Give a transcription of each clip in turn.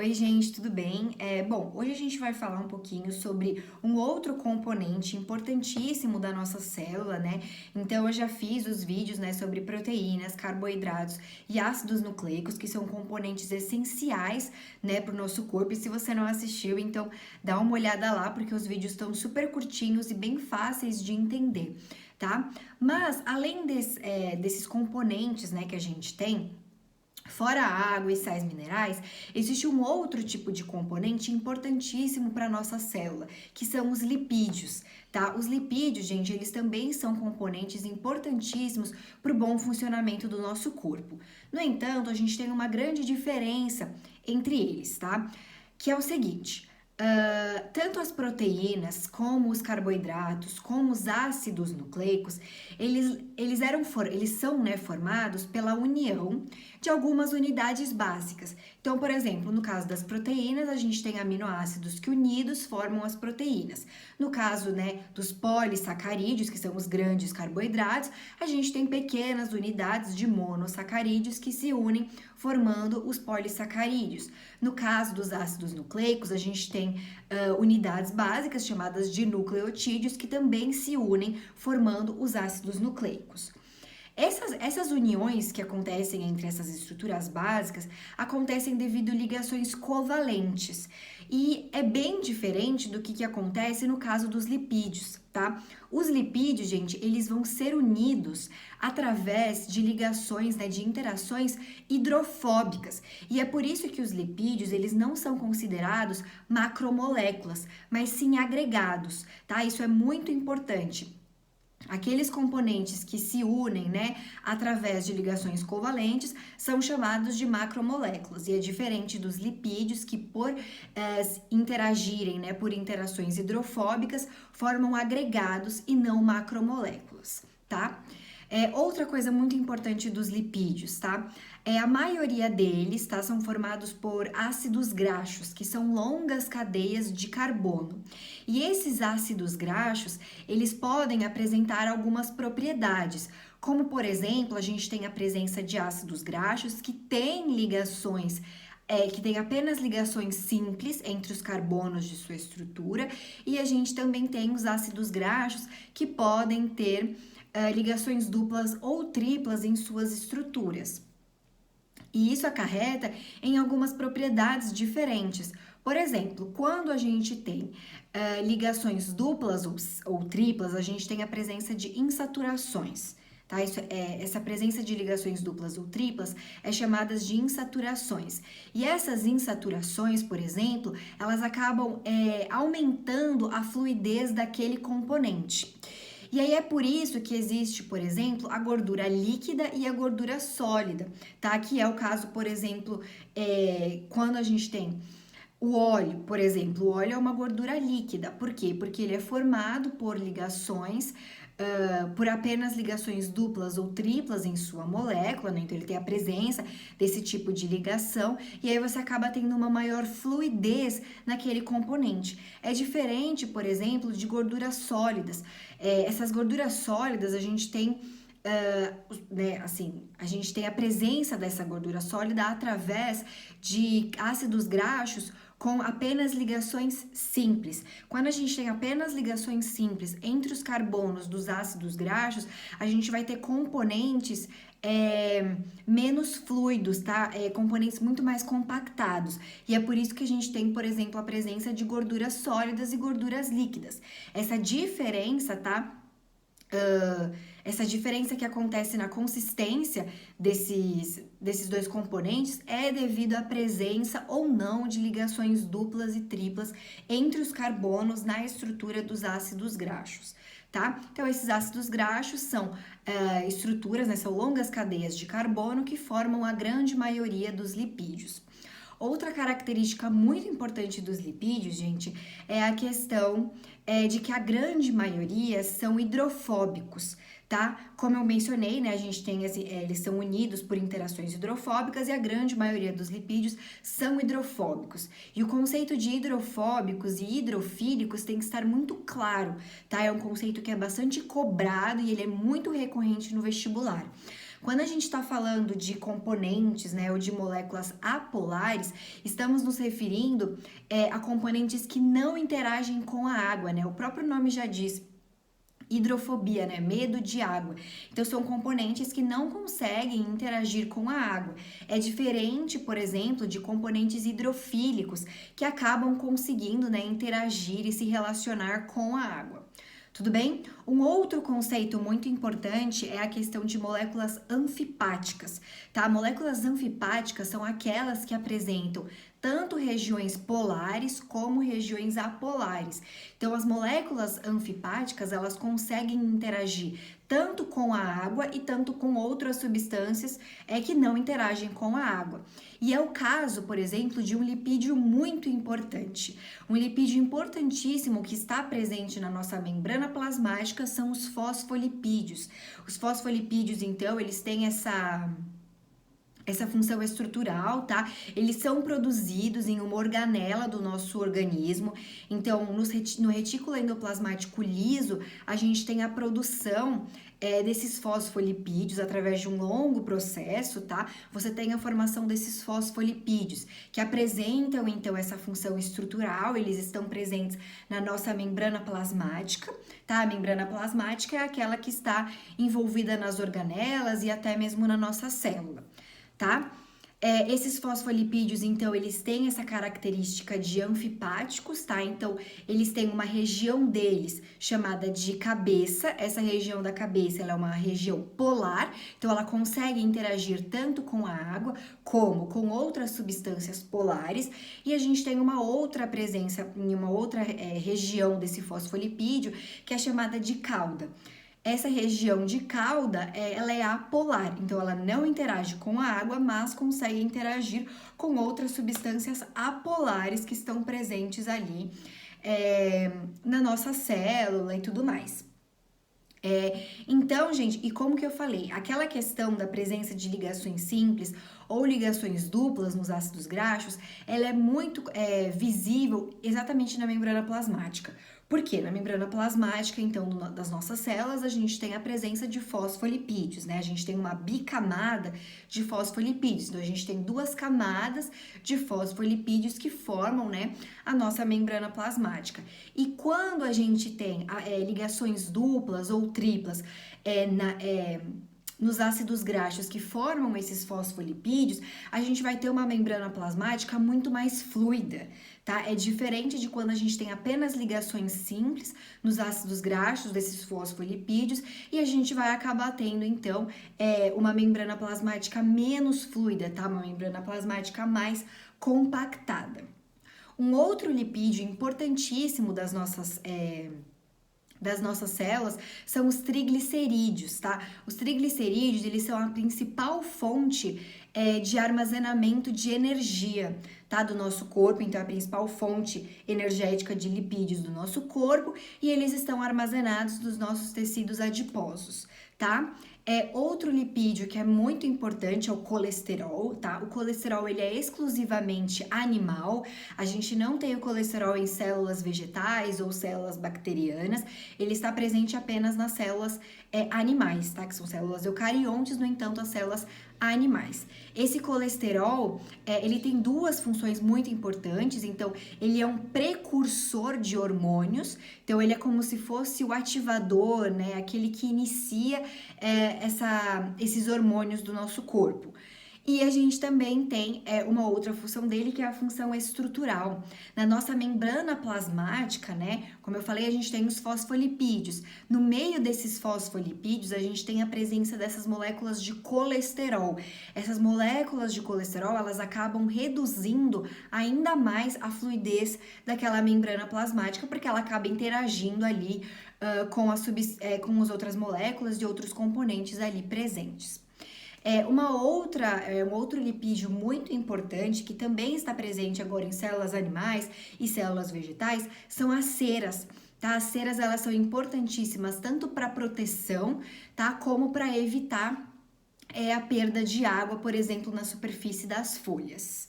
Oi, gente, tudo bem? Bom, hoje a gente vai falar um pouquinho sobre um outro componente importantíssimo da nossa célula, né? Então, eu já fiz os vídeos, né, sobre proteínas, carboidratos e ácidos nucleicos, que são componentes essenciais, né, para o nosso corpo. E se você não assistiu, então dá uma olhada lá, porque os vídeos estão super curtinhos e bem fáceis de entender, tá? Mas, além desses componentes, né, que a gente tem, fora a água e sais minerais, existe um outro tipo de componente importantíssimo para a nossa célula, que são os lipídios, tá? Os lipídios, gente, eles também são componentes importantíssimos para o bom funcionamento do nosso corpo. No entanto, a gente tem uma grande diferença entre eles, tá? Que é o seguinte. Tanto as proteínas, como os carboidratos, como os ácidos nucleicos, eles são, né, formados pela união de algumas unidades básicas. Então, por exemplo, no caso das proteínas, a gente tem aminoácidos que unidos formam as proteínas. No caso, né, dos polissacarídeos, que são os grandes carboidratos, a gente tem pequenas unidades de monossacarídeos que se unem formando os polissacarídeos. No caso dos ácidos nucleicos, a gente tem unidades básicas chamadas de nucleotídeos que também se unem formando os ácidos nucleicos. Essas uniões que acontecem entre essas estruturas básicas acontecem devido a ligações covalentes. E é bem diferente do que acontece no caso dos lipídios, tá? Os lipídios, gente, eles vão ser unidos através de ligações, né, de interações hidrofóbicas. E é por isso que os lipídios, eles não são considerados macromoléculas, mas sim agregados, tá? Isso é muito importante. Aqueles componentes que se unem, né, através de ligações covalentes, são chamados de macromoléculas. E é diferente dos lipídios que, por interagirem, né, por interações hidrofóbicas, formam agregados e não macromoléculas, tá? Outra coisa muito importante dos lipídios, tá? A maioria deles, tá, são formados por ácidos graxos, que são longas cadeias de carbono. E esses ácidos graxos, eles podem apresentar algumas propriedades, como por exemplo, a gente tem a presença de ácidos graxos que têm ligações que tem apenas ligações simples entre os carbonos de sua estrutura, e a gente também tem os ácidos graxos que podem ter ligações duplas ou triplas em suas estruturas. E isso acarreta em algumas propriedades diferentes. Por exemplo, quando a gente tem ligações duplas ou triplas, a gente tem a presença de insaturações. Tá? Essa presença de ligações duplas ou triplas é chamada de insaturações. E essas insaturações, por exemplo, elas acabam aumentando a fluidez daquele componente. E aí é por isso que existe, por exemplo, a gordura líquida e a gordura sólida, tá? Que é o caso, por exemplo, quando a gente tem o óleo, por exemplo, o óleo é uma gordura líquida. Por quê? Porque ele é formado por ligações, por apenas ligações duplas ou triplas em sua molécula, né? Então ele tem a presença desse tipo de ligação e aí você acaba tendo uma maior fluidez naquele componente. É diferente, por exemplo, de gorduras sólidas. Essas gorduras sólidas a gente tem né, assim, a gente tem a presença dessa gordura sólida através de ácidos graxos com apenas ligações simples. Quando a gente tem apenas ligações simples entre os carbonos dos ácidos graxos, a gente vai ter componentes menos fluidos, tá? Componentes muito mais compactados. E é por isso que a gente tem, por exemplo, a presença de gorduras sólidas e gorduras líquidas. Essa diferença, tá? Essa diferença que acontece na consistência desses dois componentes é devido à presença ou não de ligações duplas e triplas entre os carbonos na estrutura dos ácidos graxos, tá? Então, esses ácidos graxos são estruturas, né, são longas cadeias de carbono que formam a grande maioria dos lipídios. Outra característica muito importante dos lipídios, gente, é a questão de que a grande maioria são hidrofóbicos, tá? Como eu mencionei, né, a gente tem eles são unidos por interações hidrofóbicas e a grande maioria dos lipídios são hidrofóbicos. E o conceito de hidrofóbicos e hidrofílicos tem que estar muito claro, tá? É um conceito que é bastante cobrado e ele é muito recorrente no vestibular. Quando a gente está falando de componentes, né, ou de moléculas apolares, estamos nos referindo a componentes que não interagem com a água, né? O próprio nome já diz. Hidrofobia, né? Medo de água. Então, são componentes que não conseguem interagir com a água. É diferente, por exemplo, de componentes hidrofílicos que acabam conseguindo, né, interagir e se relacionar com a água. Tudo bem? Um outro conceito muito importante é a questão de moléculas anfipáticas, tá? Moléculas anfipáticas são aquelas que apresentam tanto regiões polares como regiões apolares. Então, as moléculas anfipáticas, elas conseguem interagir tanto com a água e tanto com outras substâncias que não interagem com a água. E é o caso, por exemplo, de um lipídio muito importante. Um lipídio importantíssimo que está presente na nossa membrana plasmática são os fosfolipídios. Os fosfolipídios, então, eles têm essa função estrutural, tá? Eles são produzidos em uma organela do nosso organismo. Então, no retículo endoplasmático liso, a gente tem a produção desses fosfolipídios através de um longo processo, tá? Você tem a formação desses fosfolipídios, que apresentam, então, essa função estrutural. Eles estão presentes na nossa membrana plasmática, tá? A membrana plasmática é aquela que está envolvida nas organelas e até mesmo na nossa célula. Tá? Esses fosfolipídios, então, eles têm essa característica de anfipáticos, tá? Então, eles têm uma região deles chamada de cabeça. Essa região da cabeça, ela é uma região polar, então ela consegue interagir tanto com a água como com outras substâncias polares. E a gente tem uma outra presença em uma outra região desse fosfolipídio, que é chamada de cauda. Essa região de cauda, ela é apolar, então ela não interage com a água, mas consegue interagir com outras substâncias apolares que estão presentes ali na nossa célula e tudo mais. Então, gente, e como que eu falei? Aquela questão da presença de ligações simples ou ligações duplas nos ácidos graxos, ela é muito visível exatamente na membrana plasmática. Por quê? Na membrana plasmática, então, das nossas células, a gente tem a presença de fosfolipídios, né? A gente tem uma bicamada de fosfolipídios. Então, a gente tem duas camadas de fosfolipídios que formam, né, a nossa membrana plasmática. E quando a gente tem ligações duplas ou triplas nos ácidos graxos que formam esses fosfolipídios, a gente vai ter uma membrana plasmática muito mais fluida, tá? É diferente de quando a gente tem apenas ligações simples nos ácidos graxos desses fosfolipídios e a gente vai acabar tendo, então, uma membrana plasmática menos fluida, tá? Uma membrana plasmática mais compactada. Um outro lipídio importantíssimo das nossas células são os triglicerídeos, tá? Os triglicerídeos, eles são a principal fonte de armazenamento de energia, tá? Do nosso corpo, então é a principal fonte energética de lipídios do nosso corpo e eles estão armazenados nos nossos tecidos adiposos, tá? Outro lipídio que é muito importante é o colesterol, tá? O colesterol, ele é exclusivamente animal, a gente não tem o colesterol em células vegetais ou células bacterianas, ele está presente apenas nas células animais, tá? Que são células eucariontes, no entanto, as células animais. Esse colesterol, ele tem duas funções muito importantes, então ele é um precursor de hormônios, então ele é como se fosse o ativador, né, aquele que inicia esses hormônios do nosso corpo. E a gente também tem uma outra função dele, que é a função estrutural. Na nossa membrana plasmática, né, como eu falei, a gente tem os fosfolipídios. No meio desses fosfolipídios, a gente tem a presença dessas moléculas de colesterol. Essas moléculas de colesterol, elas acabam reduzindo ainda mais a fluidez daquela membrana plasmática, porque ela acaba interagindo ali com as outras moléculas de outros componentes ali presentes. Um outro lipídio muito importante que também está presente agora em células animais e células vegetais são as ceras, tá? As ceras, elas são importantíssimas tanto para proteção, tá? Como para evitar a perda de água, por exemplo, na superfície das folhas.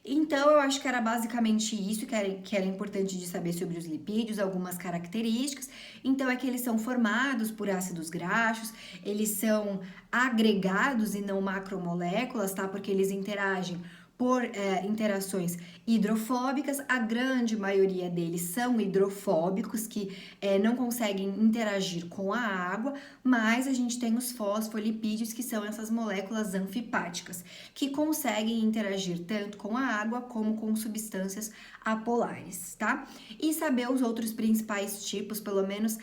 Então, eu acho que era basicamente isso que era importante de saber sobre os lipídios, algumas características. Então, é que eles são formados por ácidos graxos, eles são agregados e não macromoléculas, tá? Porque eles interagem por interações hidrofóbicas, a grande maioria deles são hidrofóbicos, que não conseguem interagir com a água, mas a gente tem os fosfolipídios, que são essas moléculas anfipáticas, que conseguem interagir tanto com a água como com substâncias apolares, tá? E saber os outros principais tipos, pelo menos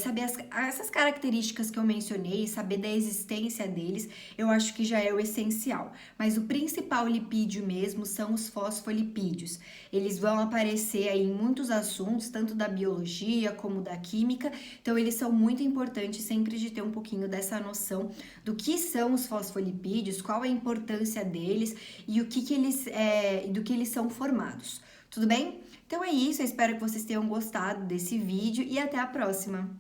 saber essas características que eu mencionei, saber da existência deles, eu acho que já é o essencial. Mas o principal lipídio mesmo são os fosfolipídios. Eles vão aparecer aí em muitos assuntos, tanto da biologia como da química, então eles são muito importantes sempre de ter um pouquinho dessa noção do que são os fosfolipídios, qual a importância deles e do que eles são formados. Tudo bem? Então é isso, eu espero que vocês tenham gostado desse vídeo e até a próxima!